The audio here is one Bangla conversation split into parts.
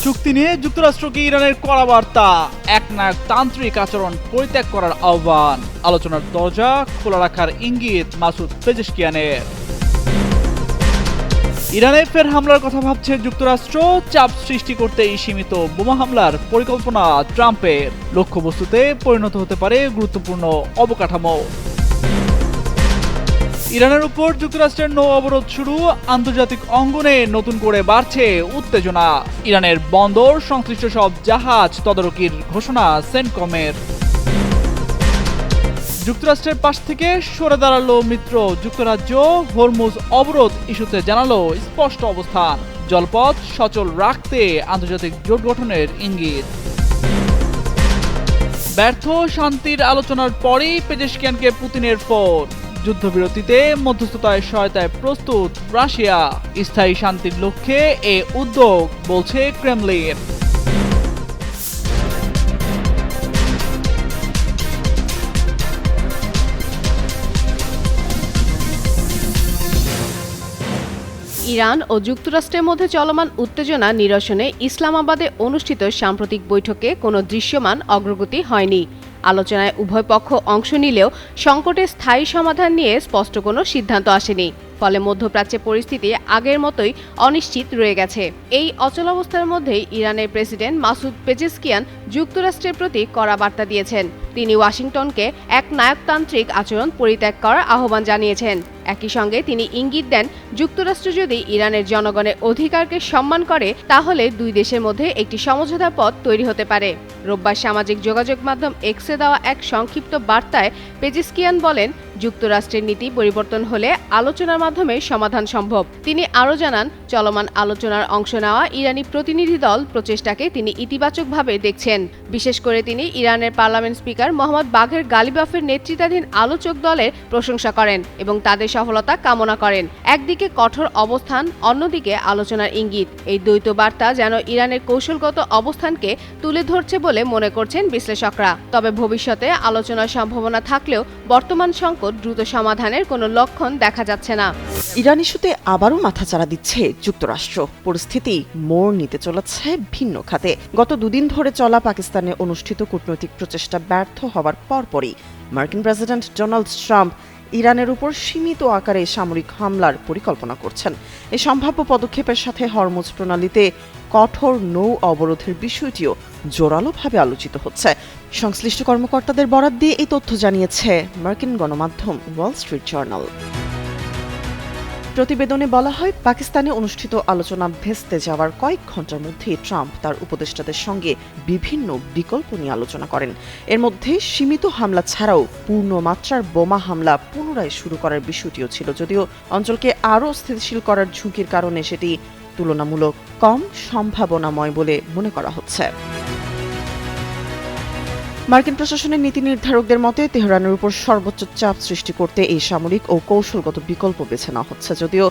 চুক্তি নিয়ে যুক্তরাষ্ট্রকে ইরানের কড়া বার্তা, একনায়কতান্ত্রিক আচরণ পরিত্যাগ করার আহ্বান, আলোচনার দরজা খোলা রাখার ইঙ্গিত মাসুদ পেজেশকিয়ানের। ইরানে ফের হামলার কথা ভাবছে যুক্তরাষ্ট্র, চাপ সৃষ্টি করতেই সীমিত বোমা হামলার পরিকল্পনা ট্রাম্পের, লক্ষ্যবস্তুতে পরিণত হতে পারে গুরুত্বপূর্ণ অবকাঠামো। ইরানের উপর যুক্তরাষ্ট্রের নৌ অবরোধ শুরু, আন্তর্জাতিক অঙ্গনে নতুন করে বাড়ছে উত্তেজনা, ইরানের বন্দর সংশ্লিষ্ট সব জাহাজ তদারকির ঘোষণা সেন্টকমের। যুক্তরাষ্ট্রের পাশ থেকে সরে দাঁড়ালো মিত্র যুক্তরাজ্য, হরমুজ অবরোধ ইস্যুতে জানালো স্পষ্ট অবস্থান, জলপথ সচল রাখতে আন্তর্জাতিক জোট গঠনের ইঙ্গিত। ব্যর্থ শান্তির আলোচনার পরই পেজেশকিয়ানকে পুতিনের ফোন, যুদ্ধবিরতিতে মধ্যস্থতায় সহায়তায় প্রস্তুত রাশিয়া, স্থায়ী শান্তির লক্ষ্যে এ উদ্যোগ বলছে ক্রেমলিন। ইরান ও যুক্তরাষ্ট্রের মধ্যে চলমান উত্তেজনা নিরসনে ইসলামাবাদে অনুষ্ঠিত সাম্প্রতিক বৈঠকে কোনো দৃশ্যমান অগ্রগতি হয়নি। আলোচনায় উভয় পক্ষ অংশ নিলেও সংকটের স্থায়ী সমাধান নিয়ে স্পষ্ট কোনো সিদ্ধান্ত আসেনি। ফলে মধ্যপ্রাচ্যে পরিস্থিতি আগের মতোই অনিশ্চিত রয়ে গেছে। এই অচলাবস্থার মধ্যেই ইরানের প্রেসিডেন্ট মাসুদ পেজেশকিয়ান যুক্তরাষ্ট্রের প্রতি কড়া বার্তা দিয়েছেন। তিনি ওয়াশিংটনকে একনায়কতান্ত্রিক আচরণ পরিত্যাগ করার আহ্বান জানিয়েছেন। একই সঙ্গে তিনি ইঙ্গিত দেন, যুক্তরাষ্ট্র যদি ইরানের জনগণের অধিকারকে সম্মান করে তাহলে দুই দেশের মধ্যে একটি সমঝোতার পথ তৈরি হতে পারে। রোববার সামাজিক যোগাযোগ মাধ্যম এক্সে দেওয়া এক সংক্ষিপ্ত বার্তায় পেজেশকিয়ান বলেন, যুক্তরাষ্ট্রের নীতি পরিবর্তন হলে আলোচনার মাধ্যমে সমাধান সম্ভব। তিনি আরও জানান, চলমান আলোচনার অংশ নেওয়া ইরানি প্রতিনিধি দল প্রচেষ্টাকে তিনি ইতিবাচকভাবে দেখছেন। বিশেষ করে তিনি ইরানের পার্লামেন্ট স্পিকার মোহাম্মদ বাঘের গালিবাফের নেতৃত্বাধীন আলোচক দলের প্রশংসা করেন এবং তাদের সফলতা কামনা করেন। একদিকে কঠোর অবস্থান, অন্যদিকে আলোচনার ইঙ্গিত। এই দ্বৈত বার্তা যেন ইরানের কৌশলগত অবস্থানকে তুলে ধরছে বলে মনে করছেন বিশ্লেষকরা। তবে ভবিষ্যতে আলোচনার সম্ভাবনা থাকলেও বর্তমান সংকট দ্রুত সমাধানের কোনো লক্ষণ দেখা যাচ্ছে না। ইরান ইস্যুতে আবারও মাথাচাড়া দিচ্ছে যুক্তরাষ্ট্র, পরিস্থিতি মোড় নিতে চলেছে ভিন্ন খাতে। গত দুদিন ধরে চলা পাকিস্তানে অনুষ্ঠিত কূটনৈতিক প্রচেষ্টা ব্যর্থ হওয়ার পরপরই মার্কিন প্রেসিডেন্ট ডোনাল্ড ট্রাম্প ইরানের উপর সীমিত আকারে সামরিক হামলার পরিকল্পনা করছেন। এই সম্ভাব্য পদক্ষেপের সাথে হরমুজ প্রণালীতে কঠোর নৌ অবরোধের বিষয়টিও জোরালোভাবে আলোচিত হচ্ছে। সংশ্লিষ্ট কর্মকর্তাদের বরাত দিয়ে এই তথ্য জানিয়েছে মার্কিন গণমাধ্যম ওয়াল স্ট্রিট জার্নাল। প্রতিবেদনে বলা হয়, পাকিস্তানে অনুষ্ঠিত আলোচনা ভেস্তে যাওয়ার কয়েক ঘন্টার মধ্যেই ট্রাম্প তার উপদেষ্টাদের সঙ্গে বিভিন্ন বিকল্প নিয়ে আলোচনা করেন। এর মধ্যে সীমিত হামলা ছাড়াও পূর্ণমাত্রার বোমা হামলা পুনরায় শুরু করার বিষয়টিও ছিল, যদিও অঞ্চলকে আরও স্থিতিশীল করার ঝুঁকির কারণে সেটি তুলনামূলক কম সম্ভাবনাময় বলে মনে করা হচ্ছে। মার্কিন প্রশাসনের নীতি নির্ধারকদের মতে তেহরানের উপর সর্বোচ্চ চাপ সৃষ্টি করতে এই সামরিক ও কৌশলগত বিকল্প বেছে নেওয়া হচ্ছে। যদিও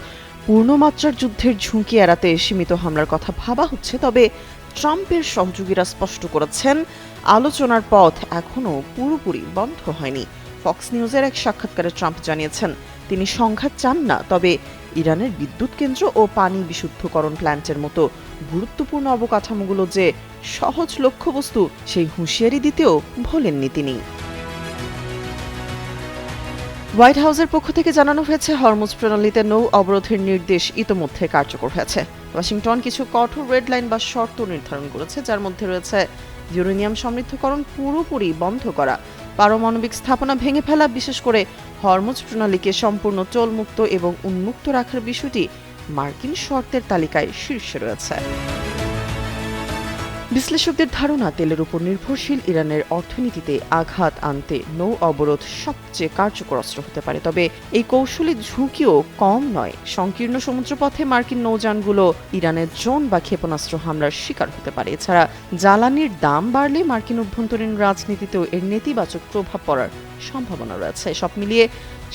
পূর্ণমাত্রার যুদ্ধের ঝুঁকি এড়াতে সীমিত হামলার কথা ভাবা হচ্ছে, তবে ট্রাম্পের সহযোগীরা স্পষ্ট করেছেন আলোচনার পথ এখনও পুরোপুরি বন্ধ হয়নি। ফক্স নিউজের এক সাক্ষাৎকারে ট্রাম্প জানিয়েছেন, তিনি সংঘাত চান না, তবে ইরানের বিদ্যুৎ কেন্দ্র ও পানি বিশুদ্ধকরণ প্ল্যান্টের মতো গুরুত্বপূর্ণ অবকাঠামোগুলো যে সহজ লক্ষ্যবস্তু সেই হুঁশিয়ারি দিতেও ভোলেননি তিনি। হোয়াইট হাউসের পক্ষ থেকে জানানো হয়েছে, হরমুজ প্রণালীতে নৌ অবরোধের নির্দেশ ইতোমধ্যে কার্যকর হয়েছে। ওয়াশিংটন কিছু কঠোর রেড লাইন বা শর্ত নির্ধারণ করেছে, যার মধ্যে রয়েছে ইউরেনিয়াম সমৃদ্ধকরণ পুরোপুরি বন্ধ করা, পারমাণবিক স্থাপনা ভেঙে ফেলা, বিশেষ করে হরমুজ প্রণালীকে সম্পূর্ণ টোলমুক্ত এবং উন্মুক্ত রাখার বিষয়টি মার্কিন শর্তের তালিকায় শীর্ষে রয়েছে। বিশ্লেষকদের ধারণা, তেলের উপর নির্ভরশীল ইরানের অর্থনীতিতে আঘাত আনতে নৌ অবরোধ সবচেয়ে কার্যকর অস্ত্র হতে পারে। তবে এই কৌশলী ঝুঁকিও কম নয়। সংকীর্ণ সমুদ্রপথে মার্কিন নৌযানগুলো ইরানের ড্রোন বা ক্ষেপণাস্ত্র হামলার শিকার হতে পারে। এছাড়া জ্বালানির দাম বাড়লে মার্কিন অভ্যন্তরীণ রাজনীতিতেও এর নেতিবাচক প্রভাব পড়ার সম্ভাবনা রয়েছে। সব মিলিয়ে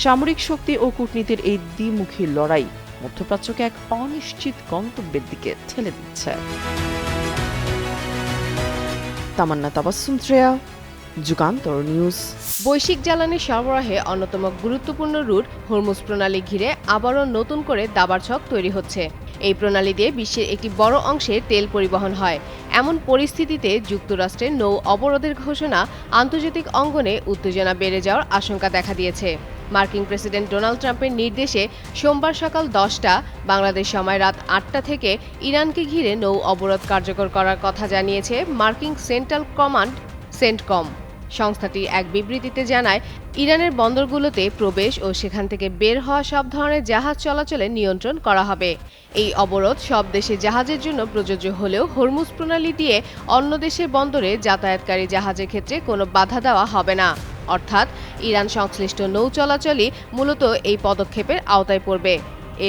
সামরিক শক্তি ও কূটনীতির এই দ্বিমুখী লড়াই মধ্যপ্রাচ্যকে এক অনিশ্চিত গন্তব্যের দিকে ঠেলে দিচ্ছে। তামান্না তাবাসসুম শ্রেয়া, যুগান্তর নিউজ। বৈশ্বিক জ্বালানি সরবরাহে অন্যতম গুরুত্বপূর্ণ রুট হরমুজ প্রণালী ঘিরে আবারও নতুন করে দাবার ছক তৈরি হচ্ছে। এই প্রণালী দিয়ে বিশ্বের একটি বড় অংশের তেল পরিবহন হয়। এমন পরিস্থিতিতে যুক্তরাষ্ট্রের নৌ অবরোধের ঘোষণা আন্তর্জাতিক অঙ্গনে উত্তেজনা বেড়ে যাওয়ার আশঙ্কা দেখা দিয়েছে। মার্কিন প্রেসিডেন্ট ডোনাল্ড ট্রাম্পের নির্দেশে সোমবার সকাল 10টা বাংলাদেশ সময় রাত 8টা থেকে ইরানকে ঘিরে নৌ অবরোধ কার্যকর করার কথা জানিয়েছে মার্কিন সেন্ট্রাল কমান্ড সেন্টকম। সংস্থাটি এক বিবৃতিতে জানায়, ইরানের বন্দরগুলোতে প্রবেশ ও সেখান থেকে বের হওয়া সব ধরনের জাহাজ চলাচলে নিয়ন্ত্রণ করা হবে। এই অবরোধ সব দেশে জাহাজের জন্য প্রযোজ্য হলেও হরমুজ প্রণালী দিয়ে অন্য দেশের বন্দরে যাতায়াতকারী জাহাজের ক্ষেত্রে কোনো বাধা দেওয়া হবে না। অর্থাৎ ইরান সংশ্লিষ্ট নৌ চলাচলই মূলত এই পদক্ষেপের আওতায় পড়বে।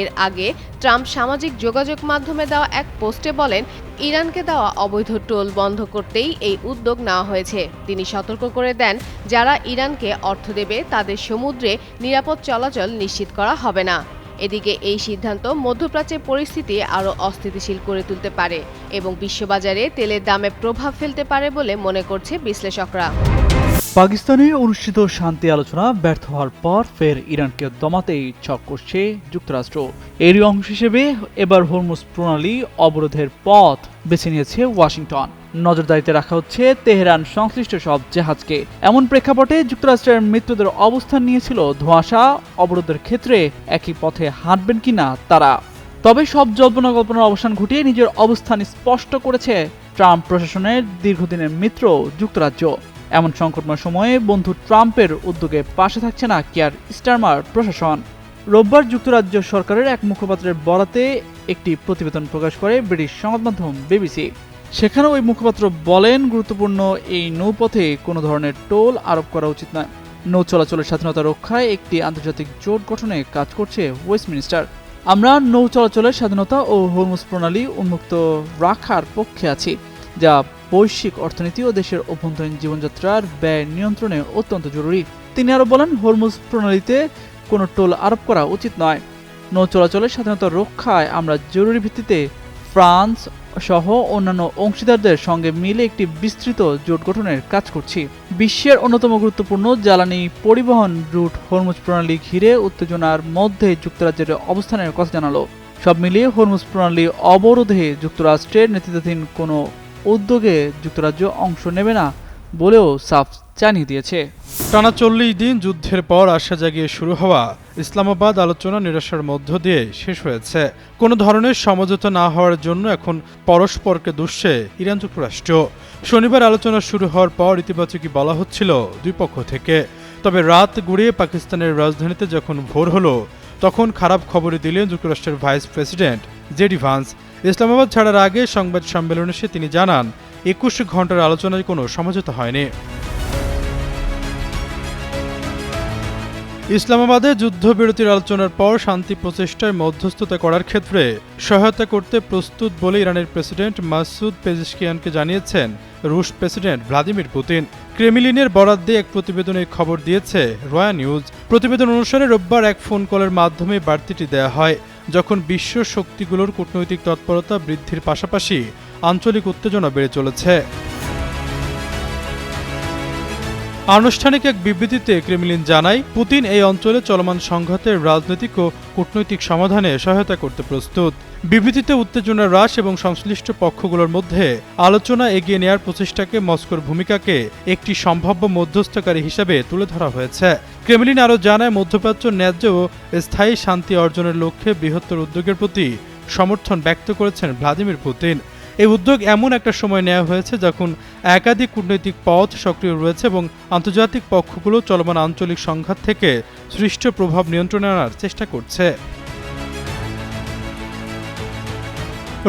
এর আগে ট্রাম্প সামাজিক যোগাযোগ মাধ্যমে দেওয়া এক পোস্টে বলেন, ইরানকে দেওয়া অবৈধ টোল বন্ধ করতেই এই উদ্যোগ নেওয়া হয়েছে। তিনি সতর্ক করে দেন, যারা ইরানকে অর্থ দেবে তাদের সমুদ্রে নিরাপদ চলাচল নিশ্চিত করা হবে না। এদিকে এই সিদ্ধান্ত মধ্যপ্রাচ্যের পরিস্থিতি আরও অস্থিতিশীল করে তুলতে পারে এবং বিশ্ববাজারে তেলের দামে প্রভাব ফেলতে পারে বলে মনে করছে বিশ্লেষকরা। পাকিস্তানে অনুষ্ঠিত শান্তি আলোচনা ব্যর্থ হওয়ার পর ফের ইরানকে দমাতেই ছক করছে যুক্তরাষ্ট্র। এরই অংশ হিসেবে এবার হরমুজ প্রণালী অবরোধের পথ বেছে নিয়েছে ওয়াশিংটন। নজরদারিতে রাখা হচ্ছে তেহরান সংশ্লিষ্ট সব জাহাজকে। এমন প্রেক্ষাপটে যুক্তরাষ্ট্রের মিত্রদের অবস্থান নিয়েছিল ধোঁয়াশা। অবরোধের ক্ষেত্রে একই পথে হাঁটবেন কিনা তারা। তবে সব জল্পনা কল্পনার অবসান ঘটিয়ে নিজের অবস্থান স্পষ্ট করেছে ট্রাম্প প্রশাসনের দীর্ঘদিনের মিত্র যুক্তরাজ্য। এমন সংকটময় সময়ে বন্ধু ট্রাম্পের উদ্যোগে পাশে থাকছে না কিয়ার স্টারমার প্রশাসন। রোববার যুক্তরাজ্য সরকারের এক মুখপাত্রের বরাতে একটি প্রতিবেদন প্রকাশ করে ব্রিটিশ সংবাদ মাধ্যম বিবিসি। সেখানে ওই মুখপাত্র বলেন, গুরুত্বপূর্ণ এই নৌপথে কোনো ধরনের টোল আরোপ করা উচিত নয়। নৌ চলাচলের স্বাধীনতা রক্ষায় একটি আন্তর্জাতিক জোট গঠনে কাজ করছে ওয়েস্টমিনিস্টার। আমরা নৌ চলাচলের স্বাধীনতা ও হরমুজ প্রণালী উন্মুক্ত রাখার পক্ষে আছি, যা বৈশ্বিক অর্থনীতি ও দেশের অভ্যন্তরীণ জীবনযাত্রার ব্যয় নিয়ন্ত্রণে অত্যন্ত জরুরি। তিনি আরও বলেন, হরমুজ প্রণালীতে কোনো টোল আরোপ করা উচিত নয়। নৌ চলাচলের স্বাধীনতা রক্ষায় আমরা জরুরি ভিত্তিতে ফ্রান্স সহ অন্যান্য অংশীদারদের সঙ্গে মিলে একটি বিস্তৃত জোট গঠনের কাজ করছি। বিশ্বের অন্যতম গুরুত্বপূর্ণ জ্বালানি পরিবহন রুট হরমুজ প্রণালী ঘিরে উত্তেজনার মধ্যে যুক্তরাজ্যের অবস্থানের কথা জানালো। সব মিলিয়ে হরমুজ প্রণালী অবরোধে যুক্তরাষ্ট্রের নেতৃত্বাধীন কোনো উদ্যোগে যুক্তরাজ্য অংশ নেবে না বলেও সাফ জানিয়ে দিয়েছে। টানা 40 দিন যুদ্ধের পর আশা জাগিয়ে শুরু হওয়া ইসলামাবাদ আলোচনা নিরাশার মধ্য দিয়ে শেষ হয়েছে। কোনো ধরনের সমঝোতা না হওয়ার জন্য এখন পরস্পরকে দুষছে ইরান যুক্তরাষ্ট্র। শনিবার আলোচনা শুরু হওয়ার পর ইতিবাচকই বলা হচ্ছিল দুই পক্ষ থেকে। তবে রাত গড়িয়ে পাকিস্তানের রাজধানীতে যখন ভোর হলো, তখন খারাপ খবরই দিলেন যুক্তরাষ্ট্রের vice president JD Vance. Islamabad ছাড়ার আগে সংবাদ সম্মেলনে তিনি জানান, 21 ঘন্টার আলোচনায় কোনো সমঝোতা হয়নি। ইসলামাবাদে যুদ্ধবিরতির আলোচনার পর শান্তি প্রচেষ্টায় মধ্যস্থতা করার ক্ষেত্রে সহায়তা করতে প্রস্তুত বলে ইরানের প্রেসিডেন্ট মাসুদ পেজেশকিয়ানকে জানিয়েছেন রুশ প্রেসিডেন্ট ভ্লাদিমির পুতিন। ক্রেমলিনের বরাত দিয়ে এক প্রতিবেদনে খবর দিয়েছে রয়া নিউজ। প্রতিবেদন অনুসারে রোববার এক ফোন কলের মাধ্যমে বার্তাটি দেয়া হয়, যখন বিশ্ব শক্তিগুলোর কূটনৈতিক তৎপরতা বৃদ্ধির পাশাপাশি আঞ্চলিক উত্তেজনা বেড়ে চলেছে। আনুষ্ঠানিক এক বিবৃতিতে ক্রেমলিন জানায়, পুতিন এই অঞ্চলে চলমান সংঘাতের রাজনৈতিক ও কূটনৈতিক সমাধানে সহায়তা করতে প্রস্তুত। বিবৃতিতে উত্তেজনা হ্রাস এবং সংশ্লিষ্ট পক্ষগুলোর মধ্যে আলোচনা এগিয়ে নেওয়ার প্রচেষ্টাকে মস্কোর ভূমিকাকে একটি সম্ভাব্য মধ্যস্থকারী হিসেবে তুলে ধরা হয়েছে। ক্রেমলিন আরও জানায়, মধ্যপ্রাচ্য ন্যায্য ও স্থায়ী শান্তি অর্জনের লক্ষ্যে বৃহত্তর উদ্যোগের প্রতি সমর্থন ব্যক্ত করেছেন ভ্লাদিমির পুতিন। এই উদ্যোগ এমন একটা সময় নেওয়া হয়েছে যখন একাধিক কূটনৈতিক পথ সক্রিয় রয়েছে এবং আন্তর্জাতিক পক্ষগুলো চলমান আঞ্চলিক সংঘাত থেকে সৃষ্ট প্রভাব নিয়ন্ত্রণে আনার চেষ্টা করছে।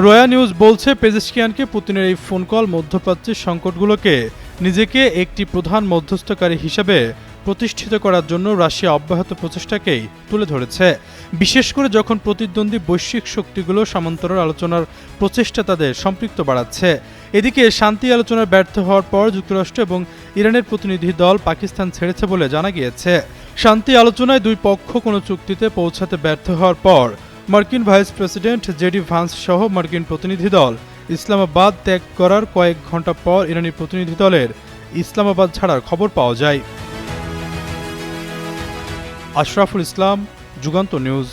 রয়া নিউজ বলছে, পেজেশকিয়ানকে পুতিনের এই ফোন কল মধ্যপ্রাচ্যের সংকটগুলোকে নিজেকে একটি প্রধান মধ্যস্থকারী হিসেবে প্রতিষ্ঠিত করার জন্য রাশিয়া অব্যাহত প্রচেষ্টাকেই তুলে ধরেছে, বিশেষ করে যখন প্রতিদ্বন্দ্বী বৈশ্বিক শক্তিগুলো সমান্তরাল আলোচনার প্রচেষ্টা তাদের সম্পৃক্ত বাড়াচ্ছে। এদিকে শান্তি আলোচনার ব্যর্থ হওয়ার পর যুক্তরাষ্ট্র এবং ইরানের প্রতিনিধি দল পাকিস্তান ছেড়েছে বলে জানা গিয়েছে। শান্তি আলোচনায় দুই পক্ষ কোনো চুক্তিতে পৌঁছাতে ব্যর্থ হওয়ার পর মার্কিন ভাইস প্রেসিডেন্ট জেডি ভান্স সহ মার্কিন প্রতিনিধি দল ইসলামাবাদ ত্যাগ করার কয়েক ঘন্টা পর ইরানি প্রতিনিধি দলের ইসলামাবাদ ছাড়ার খবর পাওয়া যায়। আশরাফুল ইসলাম, যুগান্ত নিউজ।